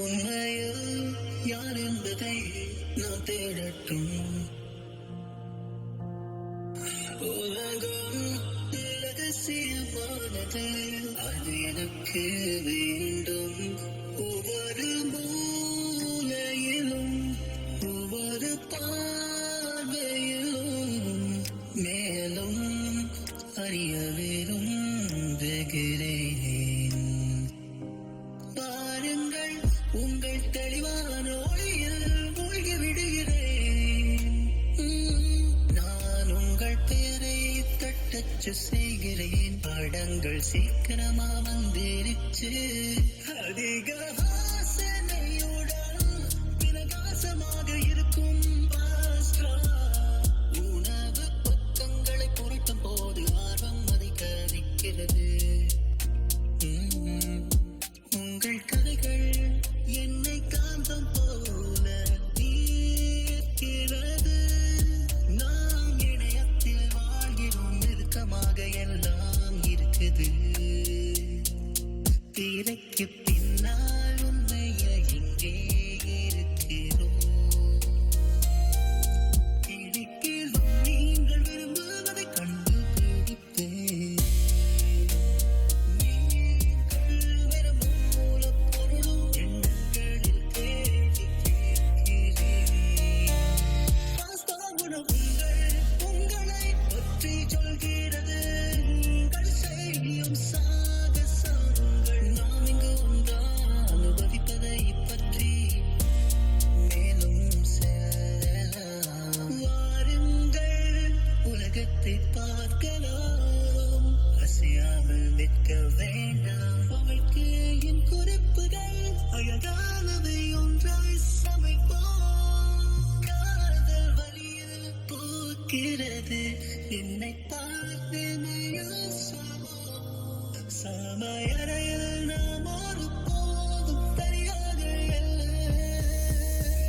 உண்மையில் யார் என்பதை நான் தேடட்டும். உலகம் ரகசியமானது, அது எனக்கு வேண்டும். ஒவ்வொரு மூலையிலும் ஒவ்வொரு பார்வையிலும் மேலும் அறிய விரும்புகிறேன். பாருங்கள், உங்கள் தெளிவான ஒளியில் மூழ்கி விடுகிறேன். நான் உங்கள் பேரை தட்டச்சு செய்கிறேன். படங்கள் சீக்கிரமா வந்திருச்சு. அதிக வாசனையுடன் பிரகாசமாக இருக்கும் பாஸ்ட்ரா. உணவு பக்கங்களை புரட்டும் போது ஆர்வம் அதிகரிக்கிறது. உங்கள் கதைகள் என்னை காந்தம் போல ஈர்க்கிறது. நாம் இணையத்தில் வாழ்கிறோம், நெருக்கமாக எல்லாம் இருக்குது. திரைக்கு பின்னால் உண்மையை இங்கே இருக்கிறோம். கிடைக்கிறோம், நீங்கள் விரும்புவதை கண்டுபிடிப்பேன். நீங்கள் விரும்பும் மூலப்பொருளும் எண்ணங்களில் தேடி கேட்கிறேன். பாஸ்தா உணவுகள் உங்களை பற்றி சொல்கிறது. உங்கள் செய்யும் சாகசங்கள் நாம் இங்கு ஒன்றாக அனுபவிப்பதை பற்றி மேலும் செல்லலாம். வாருங்கள், உலகத்தை பார்க்கலாம். அசையாமல் நிற்க வேண்டாம். வாழ்க்கையின் குறிப்புகள் அழகானவை, ஒன்றாய் சமைப்போம். காதல் வழியில் பூக்கிறது. என்னை பார்த்து சமையறையில் நாம் ஒரு போதும் தனியாக இல்லை.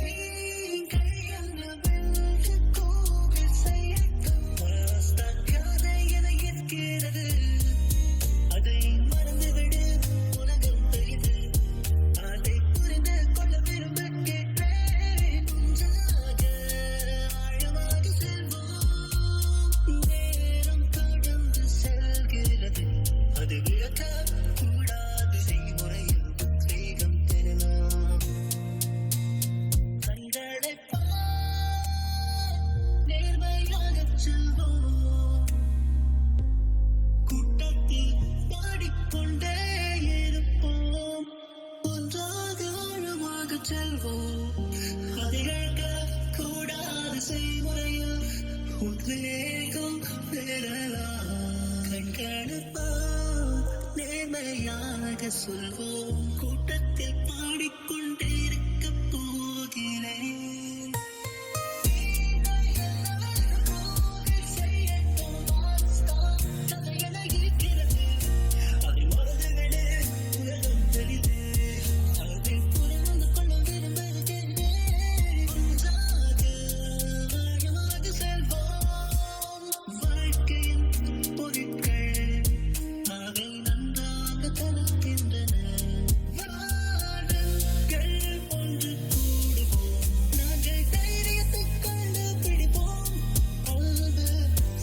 நீங்கள் என்னவென்று கூகுள் செய்யட்டும். பாஸ்தா கதை என இருக்கிறது. அதை மறந்துவிடு, உலகம் பெரிது. அதை புரிந்து கொள்ள விரும்புகிறேன். ஒன்றாக ஆழமாக செல்வோம். நேரம் கடந்து செல்கிறது. அது விளக்க கூடாது. செய்முறையில் உத்வேகம் பெறலாம். கண்களை நேர்மையாகச் செல்வோம். கூட்டத்தில் பாடிக்கொண்டே இருப்போம். ஒன்றாக ஆழமாகச் செல்வோம். அதை இழக்க கூடாது. செய்முறையில் உத்வேகம் பெறலாம். கண்களுப்பா நேர்மையாக சொல்வோம். கூட்டத்தில் பாடிக்கொண்டே இருக்கப் போகிறேன். அதை மறந்துவிடு, உலகம் பெரிது. அதை புரிந்து கொள்ள விரும்புகிறேன். ஒன்றாக ஆழமாக செல்வோம். வாழ்க்கையின் பொருட்கள் அவை நன்றாக கலக்கின்றன. வாருங்கள், ஒன்று கூடுவோம். நாங்கள் தைரியத்தை கண்டுபிடிப்போம். அன்பு,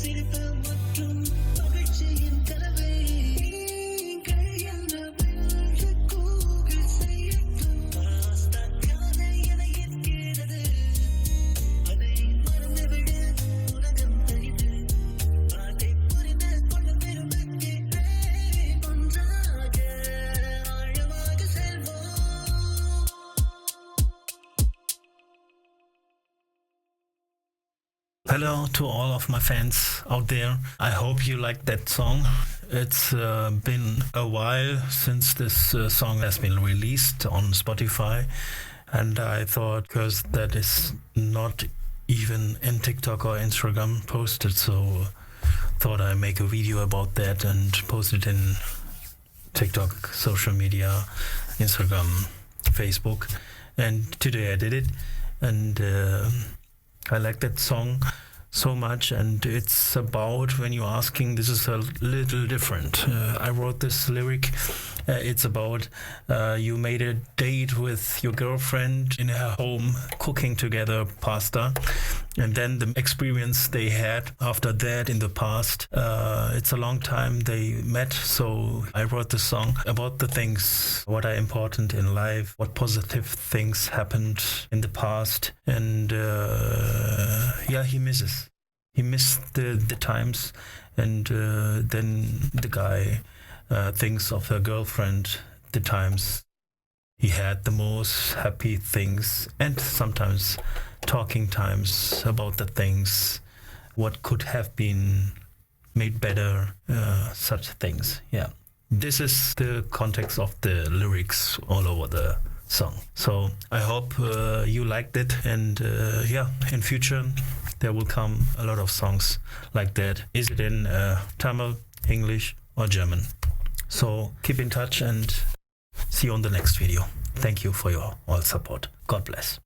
சிரிப்பு மற்றும் மகிழ்ச்சியின் கலவை. நீங்கள் என்னவென்று கூகுள் செய்யட்டும். பாஸ்தா கதை என இருக்கிறது. அதை மறந்துவிடு, உலகம் பெரிது. அதை புரிந்து கொள்ள விரும்புகிறேன். ஒன்றாக ஆழமாக செல்வோம். Hello to all of my fans out there. I hope you liked that song. It's been a while since this song has been released on Spotify, and I thought, because that is not even in TikTok or Instagram posted, so thought I'd make a video about that and post it in TikTok, social media, Instagram, Facebook, and today I did it, and I like that song. so much, and it's about, when you're asking, this is a little different. I wrote this lyric. It's about you made a date with your girlfriend in her home, cooking together pasta, and then the experience they had after that in the past. It's a long time they met, so I wrote the song about the things what are important in life, what positive things happened in the past, and he misses. He missed the times, and then the guy thinks of her girlfriend, the times he had the most happy things, and sometimes talking times about the things, what could have been made better, such things. Yeah. This is the context of the lyrics all over the song. So I hope you liked it, and in future there will come a lot of songs like that. Is it in Tamil, English or German? So keep in touch and see you on the next video. Thank you for your all support. God bless.